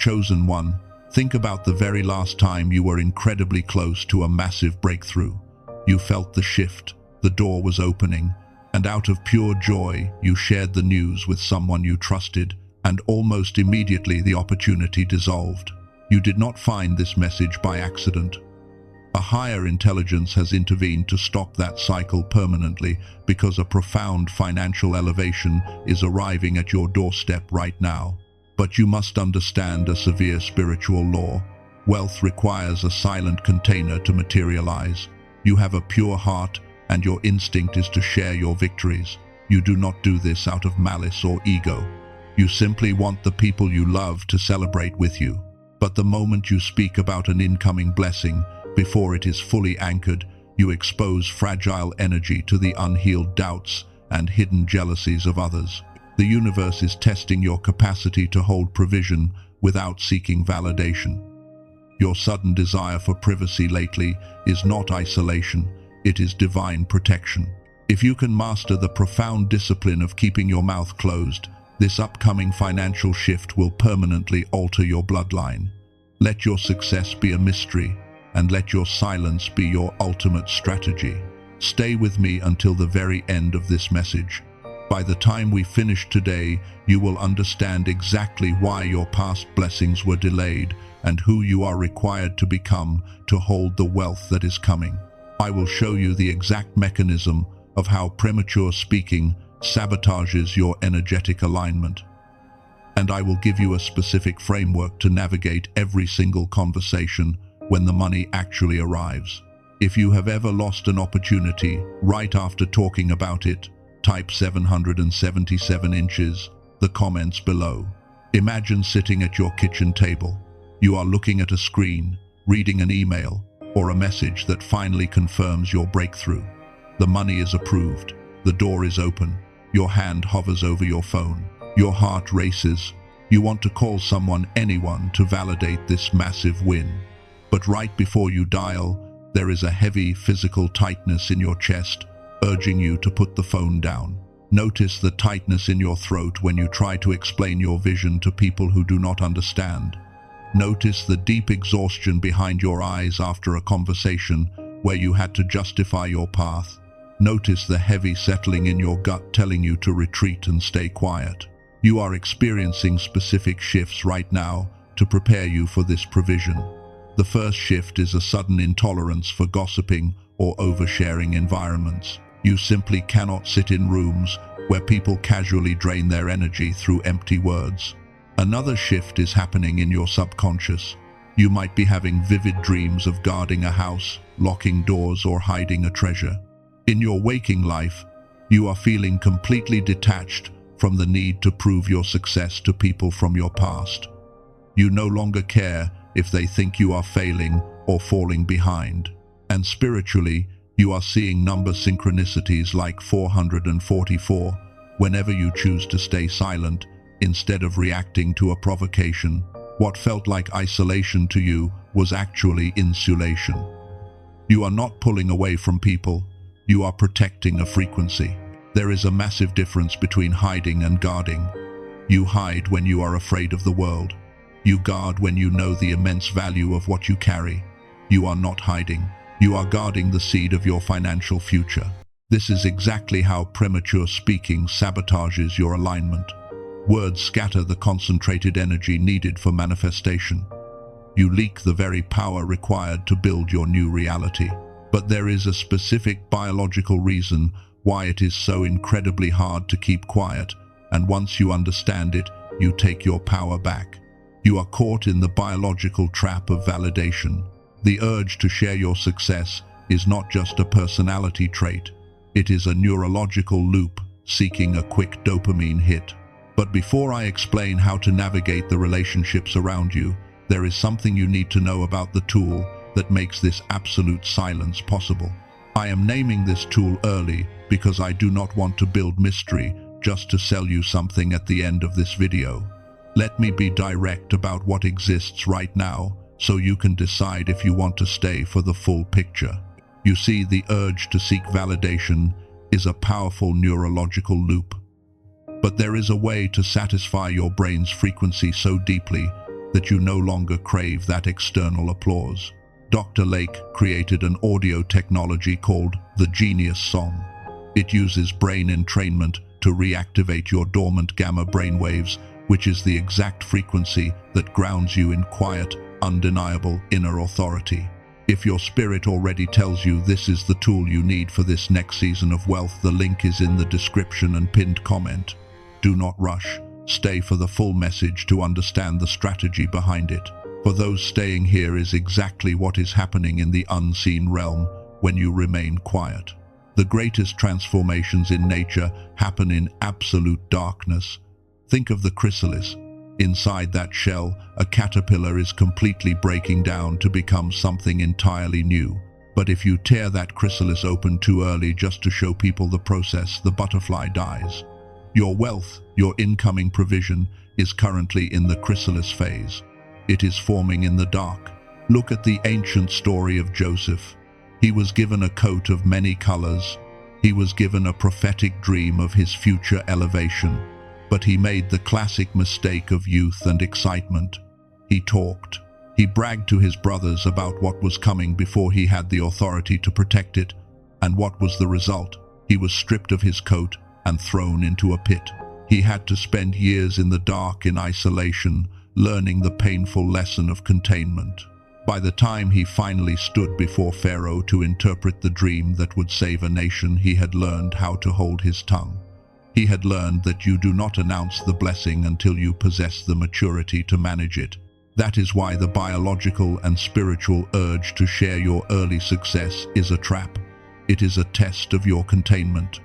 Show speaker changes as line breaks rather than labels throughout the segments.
Chosen one, think about the very last time you were incredibly close to a massive breakthrough. You felt the shift, the door was opening, and out of pure joy, you shared the news with someone you trusted, and almost immediately the opportunity dissolved. You did not find this message by accident. A higher intelligence has intervened to stop that cycle permanently because a profound financial elevation is arriving at your doorstep right now. But you must understand a severe spiritual law. Wealth requires a silent container to materialize. You have a pure heart, and your instinct is to share your victories. You do not do this out of malice or ego. You simply want the people you love to celebrate with you. But the moment you speak about an incoming blessing, before it is fully anchored, you expose fragile energy to the unhealed doubts and hidden jealousies of others. The universe is testing your capacity to hold provision without seeking validation. Your sudden desire for privacy lately is not isolation, it is divine protection. If you can master the profound discipline of keeping your mouth closed, this upcoming financial shift will permanently alter your bloodline. Let your success be a mystery, and let your silence be your ultimate strategy. Stay with me until the very end of this message. By the time we finish today, you will understand exactly why your past blessings were delayed and who you are required to become to hold the wealth that is coming. I will show you the exact mechanism of how premature speaking sabotages your energetic alignment. And I will give you a specific framework to navigate every single conversation when the money actually arrives. If you have ever lost an opportunity right after talking about it, type 777 inches, the comments below. Imagine sitting at your kitchen table. You are looking at a screen, reading an email, or a message that finally confirms your breakthrough. The money is approved. The door is open. Your hand hovers over your phone. Your heart races. You want to call someone, anyone, to validate this massive win. But right before you dial, there is a heavy physical tightness in your chest, urging you to put the phone down. Notice the tightness in your throat when you try to explain your vision to people who do not understand. Notice the deep exhaustion behind your eyes after a conversation where you had to justify your path. Notice the heavy settling in your gut telling you to retreat and stay quiet. You are experiencing specific shifts right now to prepare you for this provision. The first shift is a sudden intolerance for gossiping or oversharing environments. You simply cannot sit in rooms where people casually drain their energy through empty words. Another shift is happening in your subconscious. You might be having vivid dreams of guarding a house, locking doors, or hiding a treasure. In your waking life, you are feeling completely detached from the need to prove your success to people from your past. You no longer care if they think you are failing or falling behind. And spiritually, you are seeing number synchronicities like 444 whenever you choose to stay silent instead of reacting to a provocation. What felt like isolation to you was actually insulation. You are not pulling away from people, you are protecting a frequency. There is a massive difference between hiding and guarding. You hide when you are afraid of the world. You guard when you know the immense value of what you carry. You are not hiding. You are guarding the seed of your financial future. This is exactly how premature speaking sabotages your alignment. Words scatter the concentrated energy needed for manifestation. You leak the very power required to build your new reality. But there is a specific biological reason why it is so incredibly hard to keep quiet, and once you understand it, you take your power back. You are caught in the biological trap of validation. The urge to share your success is not just a personality trait, it is a neurological loop seeking a quick dopamine hit. But before I explain how to navigate the relationships around you, there is something you need to know about the tool that makes this absolute silence possible. I am naming this tool early because I do not want to build mystery just to sell you something at the end of this video. Let me be direct about what exists right now so you can decide if you want to stay for the full picture. You see, the urge to seek validation is a powerful neurological loop. But there is a way to satisfy your brain's frequency so deeply that you no longer crave that external applause. Dr. Lake created an audio technology called the Genius Song. It uses brain entrainment to reactivate your dormant gamma brainwaves, which is the exact frequency that grounds you in quiet, undeniable inner authority. If your spirit already tells you this is the tool you need for this next season of wealth, the link is in the description and pinned comment. Do not rush. Stay for the full message to understand the strategy behind it. For those staying here is exactly what is happening in the unseen realm when you remain quiet. The greatest transformations in nature happen in absolute darkness. Think of the chrysalis. Inside that shell, a caterpillar is completely breaking down to become something entirely new. But if you tear that chrysalis open too early just to show people the process, the butterfly dies. Your wealth, your incoming provision, is currently in the chrysalis phase. It is forming in the dark. Look at the ancient story of Joseph. He was given a coat of many colors. He was given a prophetic dream of his future elevation. But he made the classic mistake of youth and excitement. He talked. He bragged to his brothers about what was coming before he had the authority to protect it. And what was the result? He was stripped of his coat and thrown into a pit. He had to spend years in the dark in isolation, learning the painful lesson of containment. By the time he finally stood before Pharaoh to interpret the dream that would save a nation, he had learned how to hold his tongue. He had learned that you do not announce the blessing until you possess the maturity to manage it. That is why the biological and spiritual urge to share your early success is a trap. It is a test of your containment.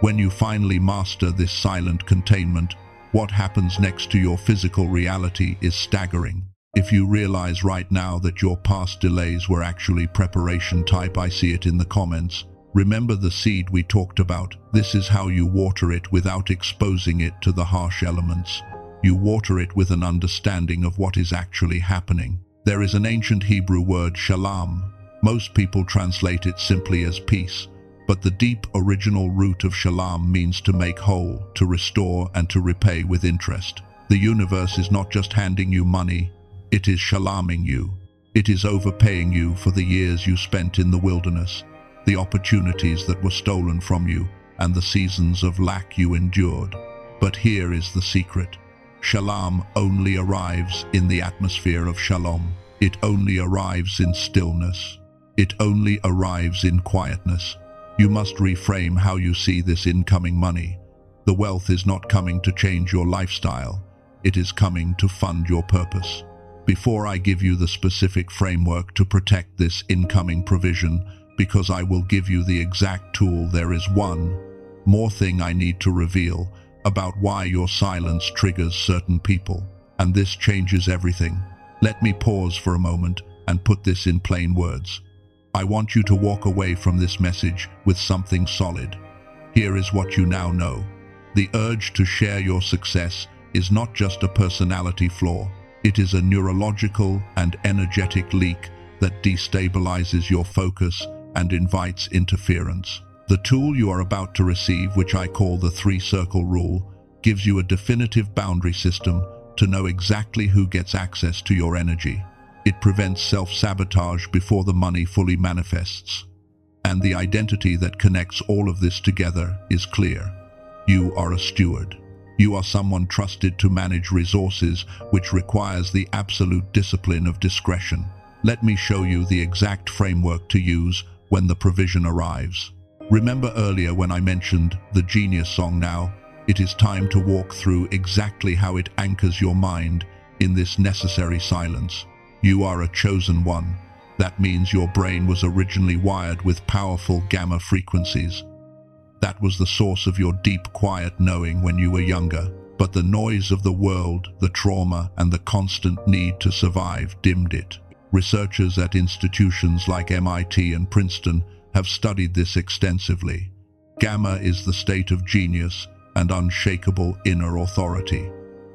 When you finally master this silent containment, what happens next to your physical reality is staggering. If you realize right now that your past delays were actually preparation, type "I see it" in the comments. Remember the seed we talked about. This is how you water it without exposing it to the harsh elements. You water it with an understanding of what is actually happening. There is an ancient Hebrew word, shalom. Most people translate it simply as peace. But the deep original root of shalom means to make whole, to restore, and to repay with interest. The universe is not just handing you money, it is shaloming you. It is overpaying you for the years you spent in the wilderness, the opportunities that were stolen from you, and the seasons of lack you endured. But here is the secret. Shalom only arrives in the atmosphere of shalom. It only arrives in stillness. It only arrives in quietness. You must reframe how you see this incoming money. The wealth is not coming to change your lifestyle. It is coming to fund your purpose. Before I give you the specific framework to protect this incoming provision, because I will give you the exact tool, there is one more thing I need to reveal about why your silence triggers certain people. And this changes everything. Let me pause for a moment and put this in plain words. I want you to walk away from this message with something solid. Here is what you now know. The urge to share your success is not just a personality flaw. It is a neurological and energetic leak that destabilizes your focus and invites interference. The tool you are about to receive, which I call the 3-circle rule, gives you a definitive boundary system to know exactly who gets access to your energy. It prevents self-sabotage before the money fully manifests. And the identity that connects all of this together is clear. You are a steward. You are someone trusted to manage resources, which requires the absolute discipline of discretion. Let me show you the exact framework to use when the provision arrives. Remember earlier when I mentioned the Genius Song? Now, it is time to walk through exactly how it anchors your mind in this necessary silence. You are a chosen one. That means your brain was originally wired with powerful gamma frequencies. That was the source of your deep, quiet knowing when you were younger. But the noise of the world, the trauma, and the constant need to survive dimmed it. Researchers at institutions like MIT and Princeton have studied this extensively. Gamma is the state of genius and unshakable inner authority.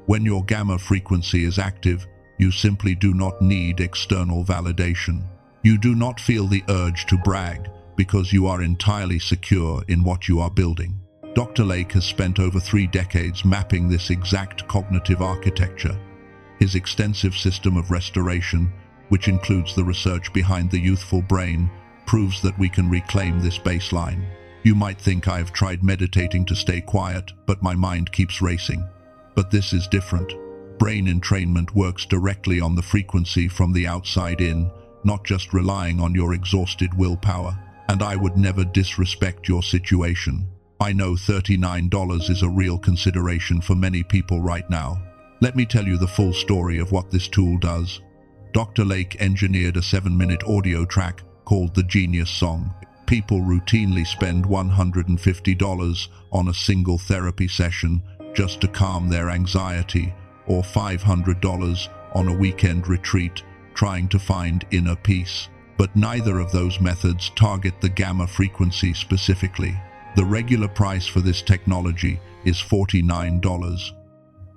When your gamma frequency is active, you simply do not need external validation. You do not feel the urge to brag because you are entirely secure in what you are building. Dr. Lake has spent over 3 decades mapping this exact cognitive architecture. His extensive system of restoration, which includes the research behind the youthful brain, proves that we can reclaim this baseline. You might think I have tried meditating to stay quiet, but my mind keeps racing. But this is different. Brain entrainment works directly on the frequency from the outside in, not just relying on your exhausted willpower. And I would never disrespect your situation. I know $39 is a real consideration for many people right now. Let me tell you the full story of what this tool does. Dr. Lake engineered a 7-minute audio track called The Genius Song. People routinely spend $150 on a single therapy session just to calm their anxiety, or $500 on a weekend retreat trying to find inner peace. But neither of those methods target the gamma frequency specifically. The regular price for this technology is $49.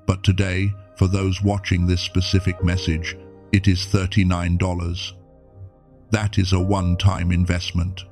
But today, for those watching this specific message, it is $39. That is a one-time investment.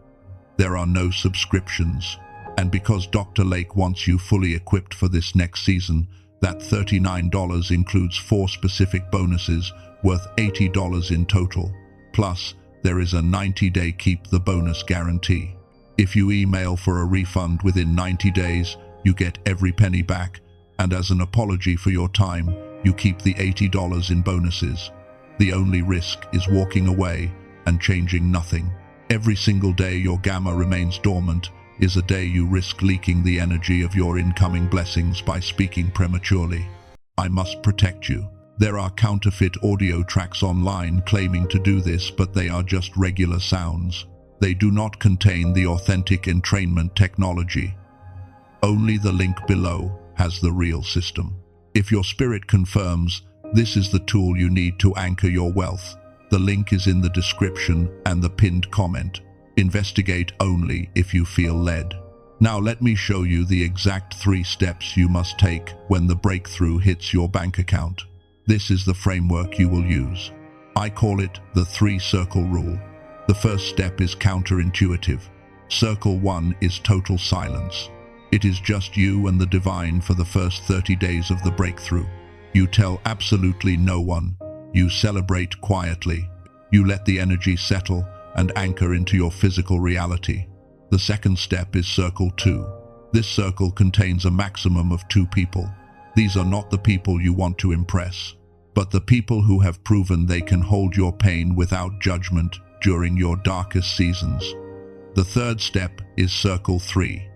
There are no subscriptions. And because Dr. Lake wants you fully equipped for this next season, that $39 includes 4 specific bonuses worth $80 in total. Plus, there is a 90-day keep the bonus guarantee. If you email for a refund within 90 days, you get every penny back, and as an apology for your time, you keep the $80 in bonuses. The only risk is walking away and changing nothing. Every single day your gamma remains dormant is a day you risk leaking the energy of your incoming blessings by speaking prematurely. I must protect you. There are counterfeit audio tracks online claiming to do this, but they are just regular sounds. They do not contain the authentic entrainment technology. Only the link below has the real system. If your spirit confirms, this is the tool you need to anchor your wealth. The link is in the description and the pinned comment. Investigate only if you feel led. Now let me show you the exact 3 steps you must take when the breakthrough hits your bank account. This is the framework you will use. I call it the 3-circle rule. The first step is counterintuitive. Circle 1 is total silence. It is just you and the divine for the first 30 days of the breakthrough. You tell absolutely no one. You celebrate quietly. You let the energy settle and anchor into your physical reality. The second step is circle 2. This circle contains a maximum of 2 people. These are not the people you want to impress, but the people who have proven they can hold your pain without judgment during your darkest seasons. The third step is circle 3.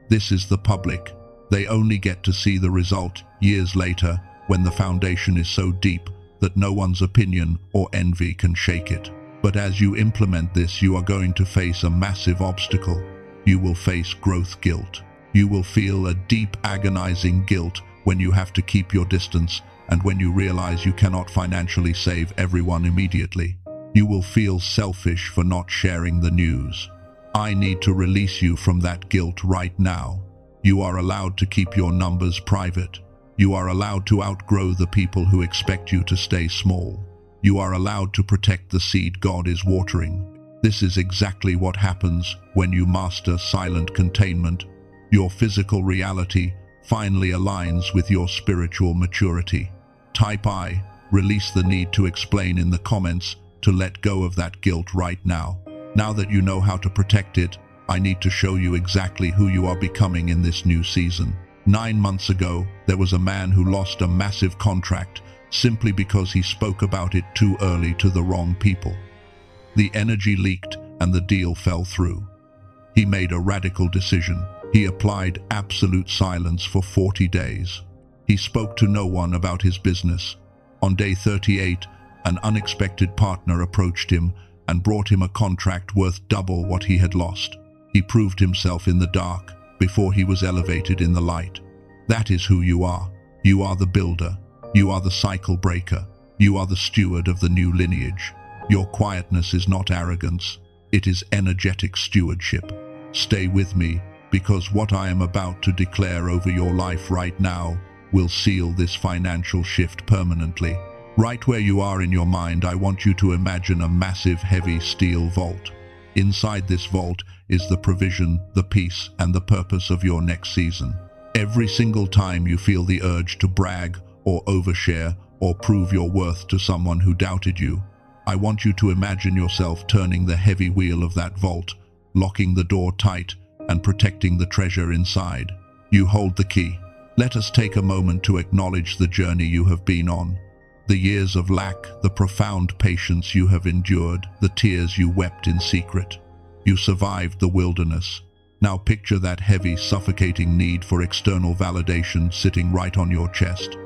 This is the public. They only get to see the result years later when the foundation is so deep that no one's opinion or envy can shake it. But as you implement this, you are going to face a massive obstacle. You will face growth guilt. You will feel a deep, agonizing guilt when you have to keep your distance and when you realize you cannot financially save everyone immediately. You will feel selfish for not sharing the news. I need to release you from that guilt right now. You are allowed to keep your numbers private. You are allowed to outgrow the people who expect you to stay small. You are allowed to protect the seed God is watering. This is exactly what happens when you master silent containment. Your physical reality finally aligns with your spiritual maturity. Type I, release the need to explain in the comments to let go of that guilt right now. Now that you know how to protect it, I need to show you exactly who you are becoming in this new season. 9 months ago, there was a man who lost a massive contract simply because he spoke about it too early to the wrong people. The energy leaked and the deal fell through. He made a radical decision. He applied absolute silence for 40 days. He spoke to no one about his business. On day 38, an unexpected partner approached him and brought him a contract worth double what he had lost. He proved himself in the dark before he was elevated in the light. That is who you are. You are the builder. You are the cycle breaker. You are the steward of the new lineage. Your quietness is not arrogance. It is energetic stewardship. Stay with me, because what I am about to declare over your life right now will seal this financial shift permanently. Right where you are in your mind, I want you to imagine a massive, heavy steel vault. Inside this vault is the provision, the peace, and the purpose of your next season. Every single time you feel the urge to brag or overshare or prove your worth to someone who doubted you. I want you to imagine yourself turning the heavy wheel of that vault, locking the door tight and protecting the treasure inside. You hold the key. Let us take a moment to acknowledge the journey you have been on. The years of lack, the profound patience you have endured, the tears you wept in secret. You survived the wilderness. Now picture that heavy, suffocating need for external validation sitting right on your chest.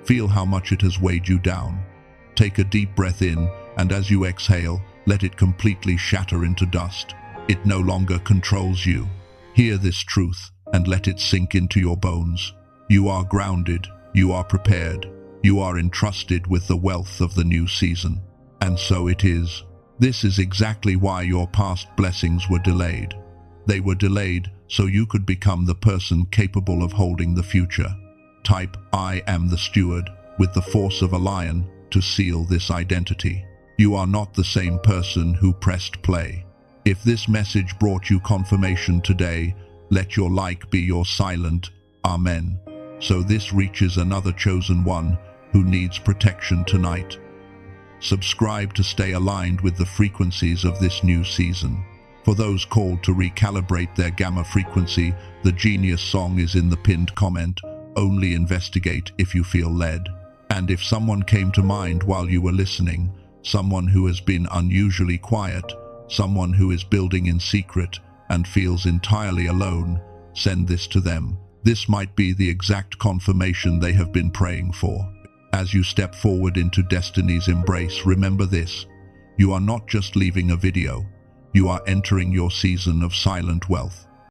Feel how much it has weighed you down. Take a deep breath in, and as you exhale, let it completely shatter into dust. It no longer controls you. Hear this truth, and let it sink into your bones. You are grounded, you are prepared, you are entrusted with the wealth of the new season. And so it is. This is exactly why your past blessings were delayed. They were delayed so you could become the person capable of holding the future. Type "I am the steward" with the force of a lion to seal this identity. You are not the same person who pressed play. If this message brought you confirmation today, let your like be your silent Amen. So this reaches another chosen one who needs protection tonight. Subscribe to stay aligned with the frequencies of this new season. For those called to recalibrate their gamma frequency, the genius song is in the pinned comment. Only investigate if you feel led. And if someone came to mind while you were listening, someone who has been unusually quiet, someone who is building in secret and feels entirely alone, send this to them. This might be the exact confirmation they have been praying for. As you step forward into destiny's embrace, remember this: you are not just leaving a video, you are entering your season of silent wealth.